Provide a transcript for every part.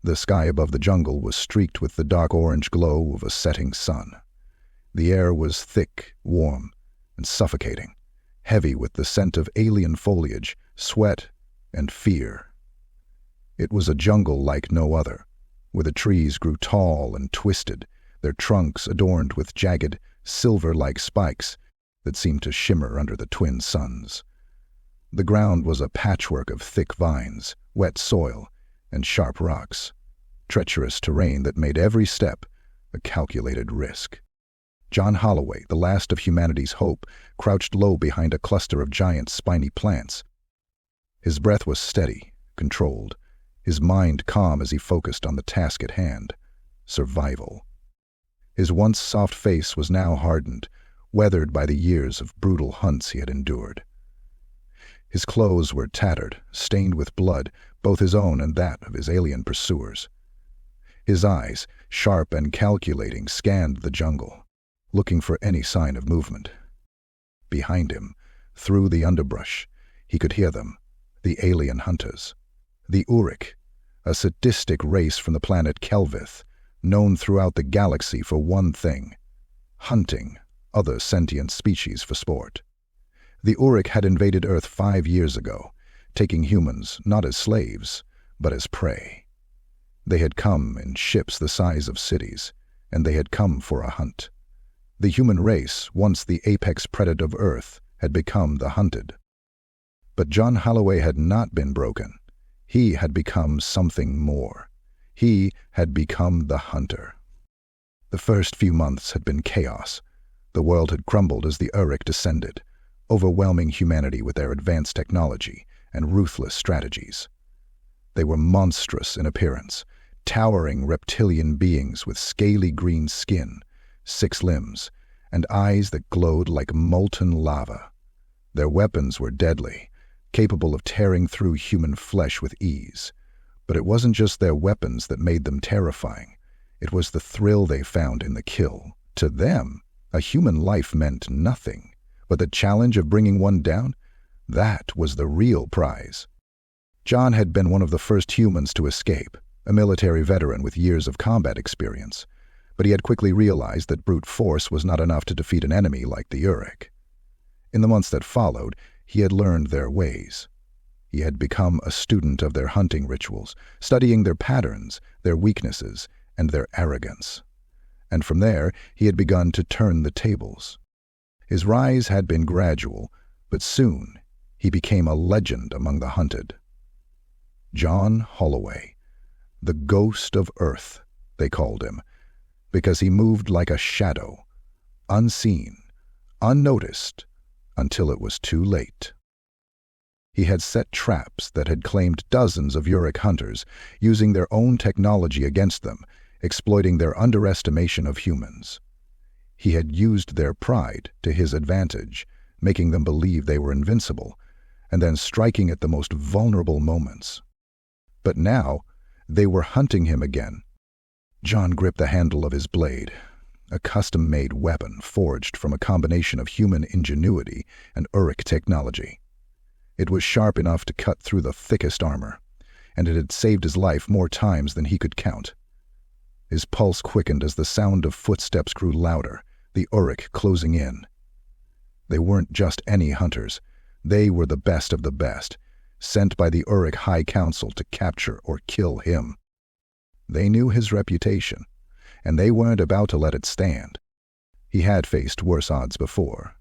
The sky above the jungle was streaked with the dark orange glow of a setting sun. The air was thick, warm, and suffocating, heavy with the scent of alien foliage, sweat, and fear. It was a jungle like no other, where the trees grew tall and twisted, their trunks adorned with jagged, silver-like spikes that seemed to shimmer under the twin suns. The ground was a patchwork of thick vines, wet soil, and sharp rocks, treacherous terrain that made every step a calculated risk. John Holloway, the last of humanity's hope, crouched low behind a cluster of giant spiny plants. His breath was steady, controlled, his mind calm as he focused on the task at hand: survival. His once soft face was now hardened, weathered by the years of brutal hunts he had endured. His clothes were tattered, stained with blood, both his own and that of his alien pursuers. His eyes, sharp and calculating, scanned the jungle, looking for any sign of movement. Behind him, through the underbrush, he could hear them, the alien hunters. The Uryk, a sadistic race from the planet Kelvith, known throughout the galaxy for one thing: hunting other sentient species for sport. The Uryk had invaded Earth 5 years ago, taking humans not as slaves, but as prey. They had come in ships the size of cities, and they had come for a hunt. The human race, once the apex predator of Earth, had become the hunted. But John Holloway had not been broken. He had become something more. He had become the hunter. The first few months had been chaos. The world had crumbled as the Uryk descended, overwhelming humanity with their advanced technology and ruthless strategies. They were monstrous in appearance, towering reptilian beings with scaly green skin, 6 limbs, and eyes that glowed like molten lava. Their weapons were deadly, capable of tearing through human flesh with ease. But it wasn't just their weapons that made them terrifying. It was the thrill they found in the kill. To them, a human life meant nothing, but the challenge of bringing one down, that was the real prize. John had been one of the first humans to escape, a military veteran with years of combat experience, but he had quickly realized that brute force was not enough to defeat an enemy like the Uryk. In the months that followed, he had learned their ways. He had become a student of their hunting rituals, studying their patterns, their weaknesses, and their arrogance. And from there, he had begun to turn the tables. His rise had been gradual, but soon he became a legend among the hunted. John Holloway, the ghost of Earth, they called him, because he moved like a shadow, unseen, unnoticed, until it was too late. He had set traps that had claimed dozens of Uryk hunters, using their own technology against them, exploiting their underestimation of humans. He had used their pride to his advantage, making them believe they were invincible, and then striking at the most vulnerable moments. But now, they were hunting him again. John gripped the handle of his blade, a custom-made weapon forged from a combination of human ingenuity and Uryk technology. It was sharp enough to cut through the thickest armor, and it had saved his life more times than he could count. His pulse quickened as the sound of footsteps grew louder, the Uryk closing in. They weren't just any hunters. They were the best of the best, sent by the Uryk High Council to capture or kill him. They knew his reputation, and they weren't about to let it stand. He had faced worse odds before.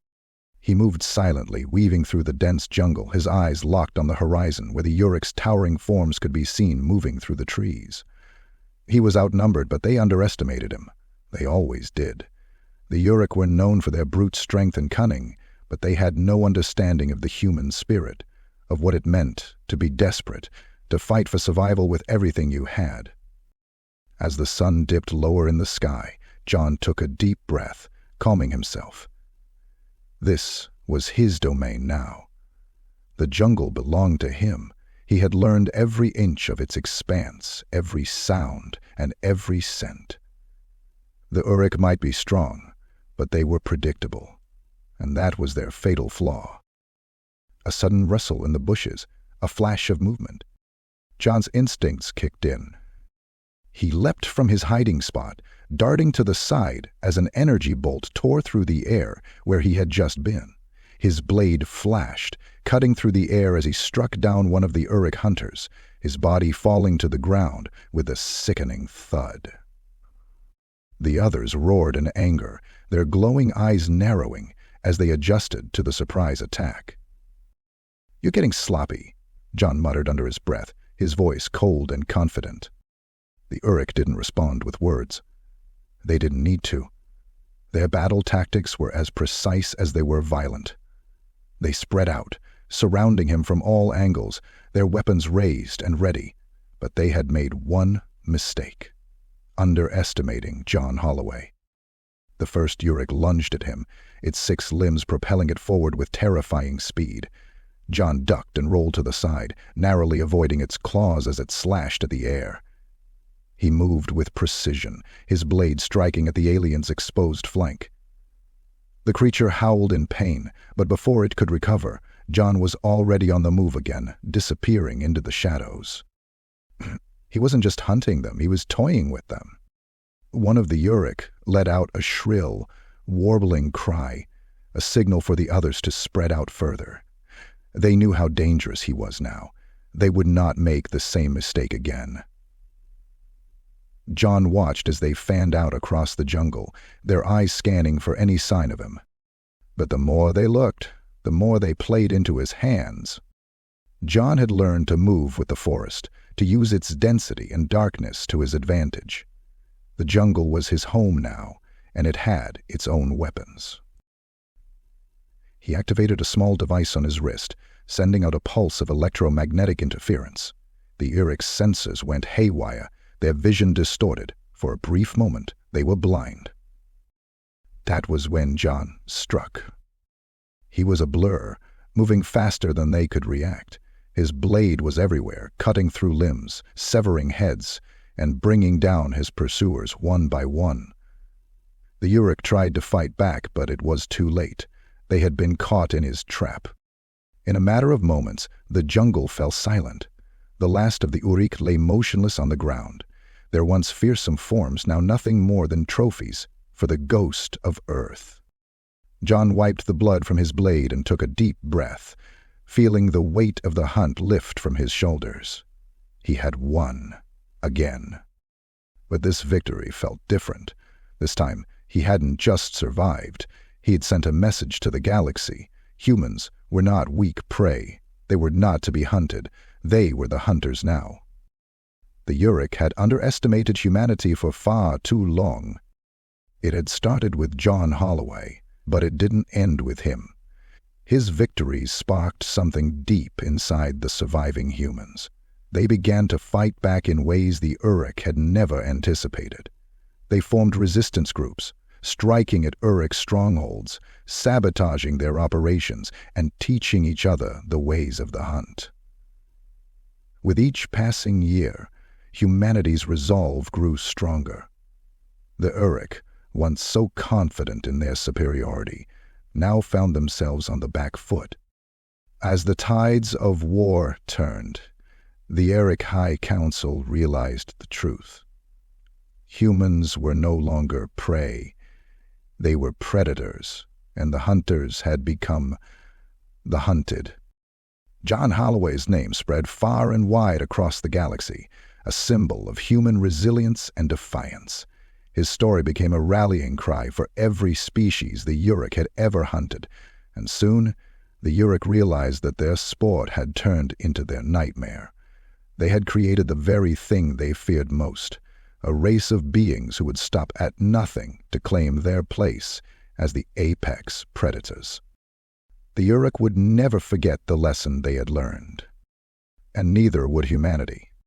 He moved silently, weaving through the dense jungle, his eyes locked on the horizon where the Uryk's towering forms could be seen moving through the trees. He was outnumbered, but they underestimated him. They always did. The Uryk were known for their brute strength and cunning, but they had no understanding of the human spirit, of what it meant to be desperate, to fight for survival with everything you had. As the sun dipped lower in the sky, John took a deep breath, calming himself. This was his domain now. The jungle belonged to him. He had learned every inch of its expanse, every sound, and every scent. The Uryk might be strong, but they were predictable, and that was their fatal flaw. A sudden rustle in the bushes, a flash of movement. John's instincts kicked in. He leapt from his hiding spot, darting to the side as an energy bolt tore through the air where he had just been. His blade flashed, cutting through the air as he struck down one of the Uryk hunters, his body falling to the ground with a sickening thud. The others roared in anger, their glowing eyes narrowing as they adjusted to the surprise attack. "You're getting sloppy," John muttered under his breath, his voice cold and confident. The Uryk didn't respond with words. They didn't need to. Their battle tactics were as precise as they were violent. They spread out, surrounding him from all angles, their weapons raised and ready, but they had made one mistake: underestimating John Holloway. The first Uryk lunged at him, its 6 limbs propelling it forward with terrifying speed. John ducked and rolled to the side, narrowly avoiding its claws as it slashed at the air. He moved with precision, his blade striking at the alien's exposed flank. The creature howled in pain, but before it could recover, John was already on the move again, disappearing into the shadows. He wasn't just hunting them, he was toying with them. One of the Uryk let out a shrill, warbling cry, a signal for the others to spread out further. They knew how dangerous he was now. They would not make the same mistake again. John watched as they fanned out across the jungle, their eyes scanning for any sign of him. But the more they looked, the more they played into his hands. John had learned to move with the forest, to use its density and darkness to his advantage. The jungle was his home now, and it had its own weapons. He activated a small device on his wrist, sending out a pulse of electromagnetic interference. The Uryk's senses went haywire, their vision distorted. For a brief moment, they were blind. That was when John struck. He was a blur, moving faster than they could react. His blade was everywhere, cutting through limbs, severing heads, and bringing down his pursuers one by one. The Uryk tried to fight back, but it was too late. They had been caught in his trap. In a matter of moments, the jungle fell silent. The last of the Uryk lay motionless on the ground, their once fearsome forms now nothing more than trophies for the ghost of Earth. John wiped the blood from his blade and took a deep breath, feeling the weight of the hunt lift from his shoulders. He had won, again. But this victory felt different. This time, he hadn't just survived. He had sent a message to the galaxy. Humans were not weak prey. They were not to be hunted. They were the hunters now. The Uryk had underestimated humanity for far too long. It had started with John Holloway, but it didn't end with him. His victories sparked something deep inside the surviving humans. They began to fight back in ways the Uryk had never anticipated. They formed resistance groups, striking at Uryk's strongholds, sabotaging their operations, and teaching each other the ways of the hunt. With each passing year, humanity's resolve grew stronger. The Uryk, once so confident in their superiority, now found themselves on the back foot. As the tides of war turned, the Uryk High Council realized the truth. Humans were no longer prey. They were predators, and the hunters had become the hunted. John Holloway's name spread far and wide across the galaxy, a symbol of human resilience and defiance. His story became a rallying cry for every species the Uryk had ever hunted, and soon the Uryk realized that their sport had turned into their nightmare. They had created the very thing they feared most, a race of beings who would stop at nothing to claim their place as the apex predators. The Uryk would never forget the lesson they had learned, and neither would humanity.